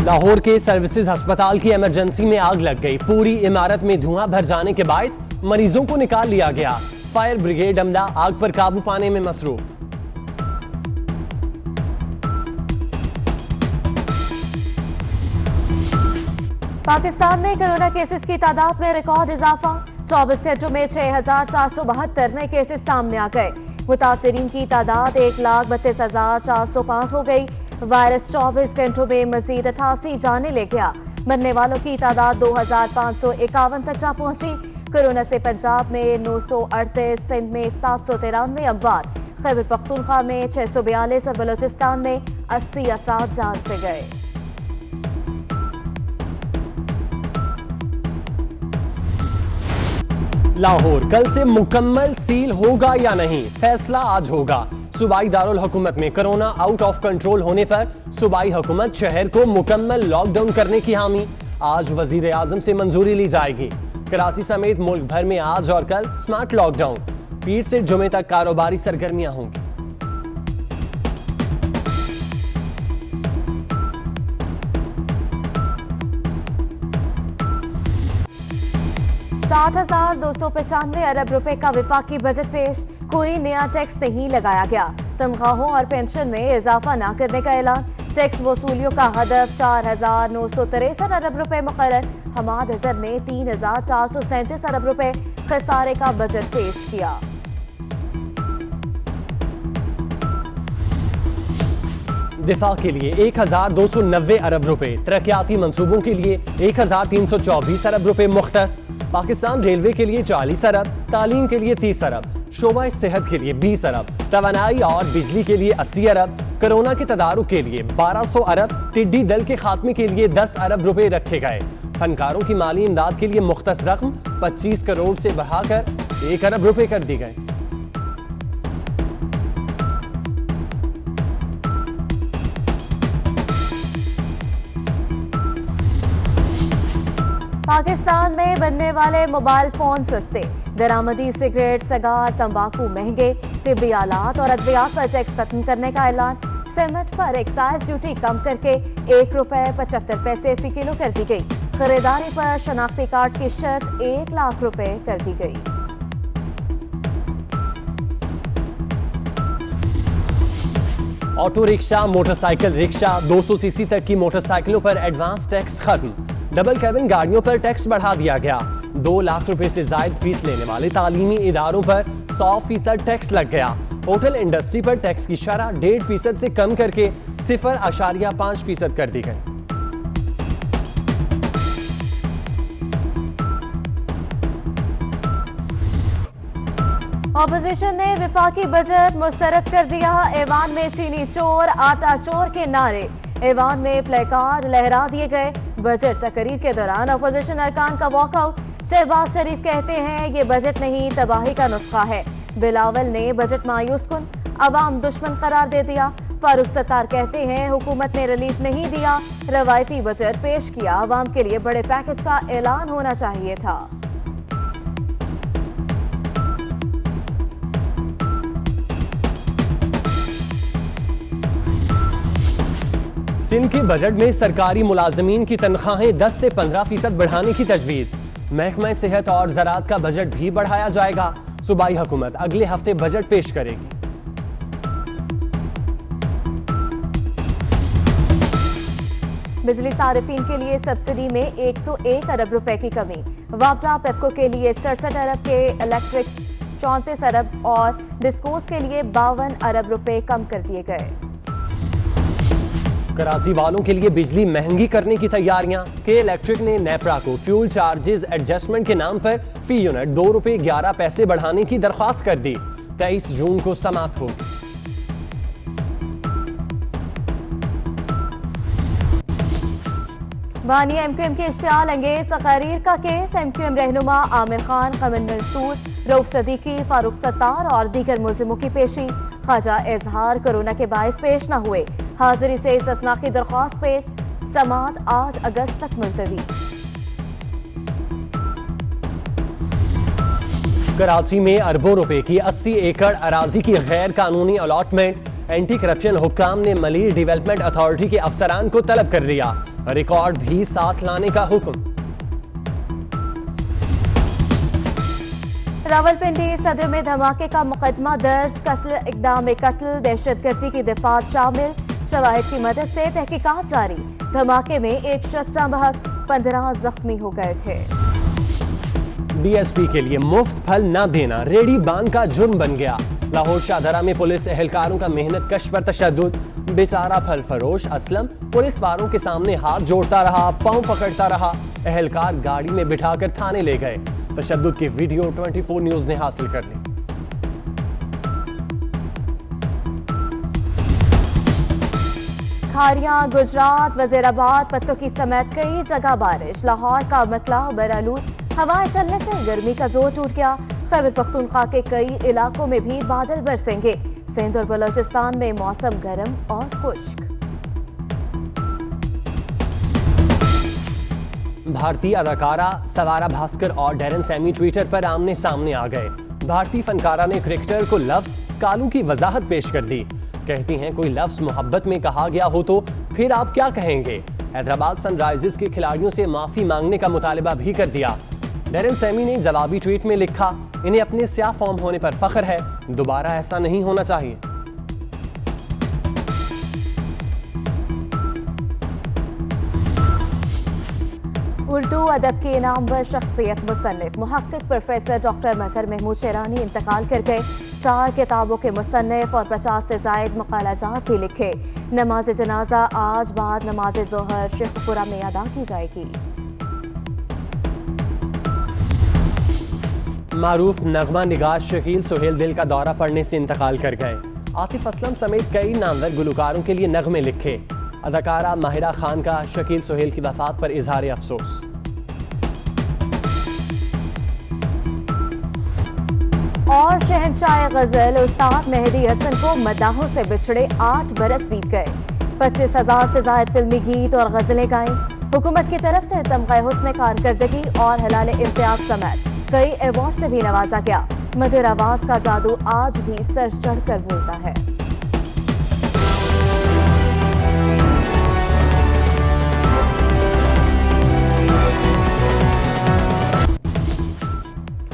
लाहौर के सर्विसेज अस्पताल की इमरजेंसी में आग लग गई। पूरी इमारत में धुआं भर जाने के बायस मरीजों को निकाल लिया गया। फायर ब्रिगेड अमला आग पर काबू पाने में मसरूफ। पाकिस्तान में कोरोना केसेस की तादाद में रिकॉर्ड इजाफा। 24 घंटों में 6,472 नए केसेस सामने आ गए। मुतासिरीन की तादाद 1,32,405 हो गई। वायरस 24 घंटों में मजीद 88 जाने ले गया। मरने वालों की तादाद 2,551 तक जा पहुंची। कोरोना से पंजाब में 938, सिंध में 793 अमवात, खैबर पख्तूनख्वा में 642 और बलोचिस्तान में 80 अफराद जान से गए। लाहौर कल से मुकम्मल सील होगा या नहीं, फैसला आज होगा। सूबाई दारुल हुकूमत में कोरोना आउट ऑफ कंट्रोल होने पर सूबाई हुकूमत शहर को मुकम्मल लॉकडाउन करने की हामी। आज वजीर आजम से मंजूरी ली जाएगी। कराची समेत मुल्क भर में आज और कल स्मार्ट लॉकडाउन। पीर से जुमे तक कारोबारी सरगर्मियां होंगी। 7,295 अरब रुपए का विफाकी बजट पेश। कोई नया टैक्स नहीं लगाया गया। तनख्वाहों और पेंशन में इजाफा न करने का ऐलान। टैक्स वसूलियों का हदफ 4,963 अरब रुपए मुकर्रर। हमाद अजहर ने 3,437 अरब रुपए खसारे का बजट पेश किया। दिफा के लिए 1,290 अरब रुपए, तरक्याती मंसूबों के लिए 1,324 अरब रुपए मुख्तस। पाकिस्तान रेलवे के लिए 40 अरब, तालीम के लिए 30 अरब, शोबा सेहत के लिए 20 अरब, तवानाई और बिजली के लिए 80 अरब, कोरोना के तदारुक के लिए 1200 अरब, टिड्डी दल के खात्मे के लिए 10 अरब रुपए रखे गए। फनकारों की माली इमदाद के लिए मुख्तस रकम 25 करोड़ से बढ़ाकर 1 अरब रुपए कर दी गई। पाकिस्तान में बनने वाले मोबाइल फोन सस्ते, दरामदी सिगरेट, सगार, तंबाकू महंगे, तिब्बी आलात और अद्वियात पर टैक्स खत्म करने का ऐलान। सीमेंट पर एक्साइज ड्यूटी कम करके 1 रुपए 75 पैसे फी किलो कर दी गई। खरीदारी पर शनाख्ती कार्ड की शर्त 1 लाख रुपए कर दी गई। Auto rickshaw, motorcycle rickshaw, 200 CC तक की मोटरसाइकिलों पर एडवांस टैक्स खत्म। डबल कैबिन गाड़ियों पर टैक्स बढ़ा दिया गया। 2 लाख रुपए से जायद फीस लेने वाले तालीमी इदारों पर 100% टैक्स लग गया। होटल इंडस्ट्री पर टैक्स की शरह 1.5% से कम करके 0.5% कर दी गई। ऑपोजिशन ने विफाकी बजट मुस्तरद कर दिया। ऐवान में चीनी चोर, आटा चोर के नारे, ऐवान में प्लेकार्ड लहरा दिए गए। बजट तकरीर के दौरान अपोजिशन अरकान का वॉकआउट। शहबाज शरीफ कहते हैं ये बजट नहीं, तबाही का नुस्खा है। बिलावल ने बजट मायूस कुन, अवाम दुश्मन करार दे दिया। फारूक सत्तार कहते हैं हुकूमत ने रिलीफ नहीं दिया, रवायती बजट पेश किया। अवाम के लिए बड़े पैकेज का ऐलान होना चाहिए था। सिंध के बजट में सरकारी मुलाजमीन की तनख्वाहें 10 से 15% बढ़ाने की तजवीज़। महकमा सेहत और ज़राअत का बजट भी बढ़ाया जाएगा। सूबाई हुकूमत अगले हफ्ते बजट पेश करेगी। बिजली सारिफीन के लिए सब्सिडी में 101 अरब रुपए की कमी। वापडा पेप्को के लिए 67 अरब के इलेक्ट्रिक 34 अरब और डिस्कोस के लिए 52 अरब रुपए कम कर दिए गए। कराची वालों के लिए बिजली महंगी करने की तैयारियां। के इलेक्ट्रिक ने नेपरा को फ्यूल चार्जेस एडजस्टमेंट के नाम पर फी यूनिट 2 रुपए 11 पैसे बढ़ाने की दरख्वास्त कर दी। 23 जून को समाप्त होगी। बानी एमक्यूएम के इश्तियाल अंगेज तकारीर का केस। एमक्यूएम रहनुमा आमिर खान, कमल मंसूर, रऊफ सदीकी, फारूक सत्तार और दीगर मुल्जिमों की पेशी। ख्वाजा इजहार कोरोना के बायस पेश न हुए। हाजिरी से इस्तिस्ना की दरख्वास्त पेश। समात 8 अगस्त तक मुलतवी। कराची में अरबों रुपए की 80 एकड़ अराजी की गैर कानूनी अलॉटमेंट। एंटी करप्शन हुक्काम ने मलिर डेवलपमेंट अथॉरिटी के अफसरान को तलब कर लिया। रिकॉर्ड भी साथ लाने का हुक्म। रावलपिंडी सदर में धमाके का मुकदमा दर्ज, कत्ल, इक़दाम कत्ल, दहशतगर्दी की दफात शामिल, शवाहिद की मदद से तहकीकात जारी। धमाके में एक शख्स जाँ बहक, 15 जख्मी हो गए थे। डीएसपी के लिए मुफ्त फल न देना रेडी बांध का जुर्म बन गया। लाहौर शाहदरा में पुलिस एहलकारों का मेहनत कश पर तशद्दुद। बेचारा फल फरोश असलम पुलिस वालों के सामने हाथ जोड़ता रहा, पांव पकड़ता रहा। एहलकार गाड़ी में बिठाकर थाने ले गए। तशद्दुद की वीडियो 24 न्यूज ने हासिल कर ली। खारियां, गुजरात, वजीराबाद, पत्तों समेत कई जगह बारिश। लाहौर का मतला बरालूद, हवाएं चलने से गर्मी का जोर टूट गया। खैबर पख्तूनख्वा के कई इलाकों में भी बादल बरसेंगे। सिंध और बलोचिस्तान में मौसम गर्म और खुश्क। भारतीय अदाकारा सवारा भास्कर और डेरन सैमी ट्विटर पर आमने सामने आ गए। भारतीय फनकारा ने क्रिकेटर को लफ्ज कालू की वजाहत पेश कर दी। कहती हैं कोई लफ्ज मोहब्बत में कहा गया हो तो फिर आप क्या कहेंगे। हैदराबाद सनराइजर्स के खिलाड़ियों से माफी मांगने का मुतालबा भी कर दिया। डेरन सैमी ने जवाबी ट्वीट में लिखा, इन्हें अपने स्याह फॉर्म होने पर फख्र है, दोबारा ऐसा नहीं होना चाहिए। उर्दू अदब के नामवर शख्सियत मुसन्निफ मुहक्किक प्रोफेसर डॉक्टर मजहर महमूद शेरानी इंतकाल कर गए। 4 किताबों के मुसन्निफ और 50 से जायद मकालाजात भी लिखे। नमाज जनाजा आज बाद नमाज जोहर शेखपुरा में अदा की जाएगी। मारूफ नगमा निगार शकील सुहेल दिल का दौरा पड़ने से इंतकाल कर गए। आतिफ असलम समेत कई नामवर गुलकारों के लिए नगमे लिखे। अदाकारा माहिरा खान का शकील सुहेल की वफात पर इजहार अफसोस। और शहंशाह गजल उस्ताद मेहदी हसन को मदाहों से बिछड़े 8 बरस बीत गए। 25,000 से ज्यादा फिल्मी गीत और गजलें गाएं। हुकूमत की तरफ से तमगा हुस्न कारकर्दगी और हलाल इम्तियाज समेत कई अवार्ड से भी नवाजा गया। मधुर आवाज का जादू आज भी सर चढ़कर बोलता है।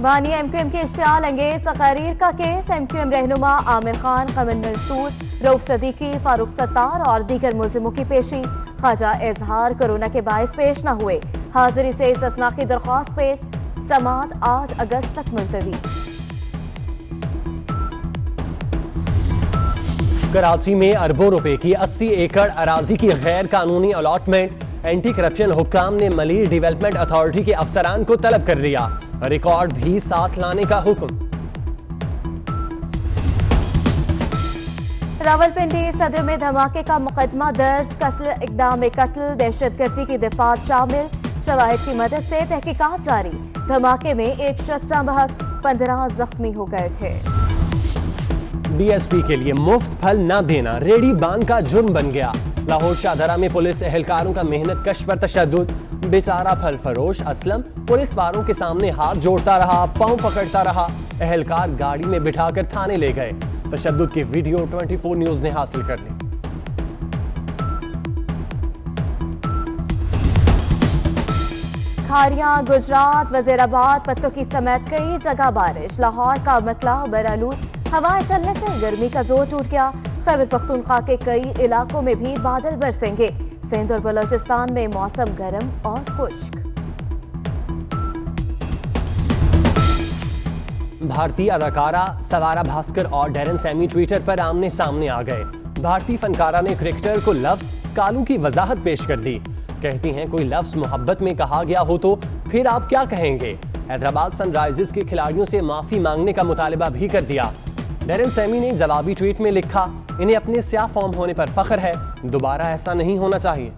बानी एमक्यूएम के इश्तियाल अंगेज तकारीर का केस। एमक्यूएम रहनुमा आमिर खान, कमल मंसूर, रऊफ सदीकी, फारूक सत्तार और दीगर मुलजिमों की पेशी। ख्वाजा इजहार कोरोना के बायस पेश न हुए। हाजिरी से इस्तिस्ना की दरख्वास्त पेश। समात 8 अगस्त तक मुलतवी। कराची में अरबों रुपए की 80 एकड़ अराजी की गैर कानूनी अलॉटमेंट। एंटी करप्शन हुक्काम ने मलिर डेवलपमेंट अथॉरिटी के अफसरान को तलब कर लिया। रिकॉर्ड भी साथ लाने का हुक्म। रावलपिंडी सदर में धमाके का मुकदमा दर्ज, कत्ल, इक़दाम कत्ल, दहशतगर्दी की दफात शामिल, शवाहिद की मदद से तहकीकात जारी। धमाके में एक शख्स जाँ बहक, 15 जख्मी हो गए थे। डीएसपी के लिए मुफ्त फल न देना रेडी बांध का जुर्म बन गया। लाहौर शाहदरा में पुलिस एहलकारों का मेहनत कश पर तशद्दुद। बेचारा फल फरोश असलम पुलिस वालों के सामने हाथ जोड़ता रहा, पांव पकड़ता रहा। एहलकार गाड़ी में बिठाकर थाने ले गए। तशद्दुद की वीडियो 24 न्यूज ने हासिल कर ली। खारियां, गुजरात, वजीराबाद, पत्तों समेत कई जगह बारिश। लाहौर का मतला बरालूद, हवाएं चलने से गर्मी का जोर टूट गया। खैबर पख्तूनख्वा के कई इलाकों में भी बादल बरसेंगे। सिंध और बलोचिस्तान में मौसम गर्म और खुश्क। भारतीय अदाकारा सवारा भास्कर और डेरन सैमी ट्विटर पर आमने सामने आ गए। भारतीय फनकारा ने क्रिकेटर को लफ्ज कालू की वजाहत पेश कर दी। कहती हैं कोई लफ्ज मोहब्बत में कहा गया हो तो फिर आप क्या कहेंगे। हैदराबाद सनराइजर्स के खिलाड़ियों से माफी मांगने का मुतालबा भी कर दिया। डेरन सैमी ने जवाबी ट्वीट में लिखा, इन्हें अपने स्याह फॉर्म होने पर फख्र है, दोबारा ऐसा नहीं होना चाहिए।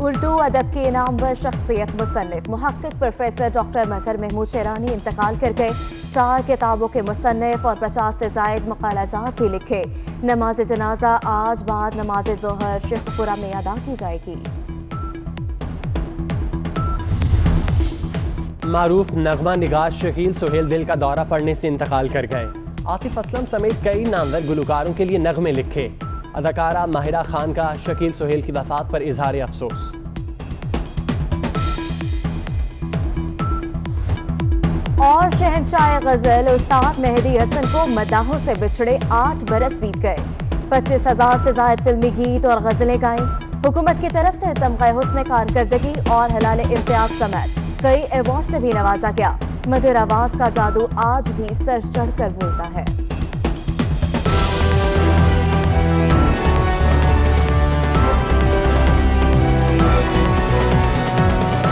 उर्दू अदब के नामवर शख्सियत मुसन्निफ मुहक्किक प्रोफेसर डॉक्टर मजहर महमूद शेरानी इंतकाल कर गए। 4 किताबों के मुसन्निफ और 50 से जायद मकालाजात भी लिखे। नमाज जनाजा आज बाद नमाज जोहर शेखपुरा में अदा की जाएगी। मारूफ नगमा निगार शकील सुहेल दिल का दौरा पड़ने से इंतकाल कर गए। आतिफ असलम समेत कई नामवर गुलकारों के लिए नगमे लिखे। अदाकारा माहिरा खान का शकील सुहेल की वफात पर इजहार अफसोस। और शहंशाह गजल उस्ताद मेहदी हसन को मदाहों से बिछड़े 8 बरस बीत गए। 25,000 से ज्यादा फिल्मी गीत और गजलें गाएं। हुकूमत की तरफ से तमग़े हुस्न कारकर्दगी और हलाल इम्तियाज समेत कई अवार्ड से भी नवाजा गया। मधुर आवाज का जादू आज भी सर चढ़कर बोलता है।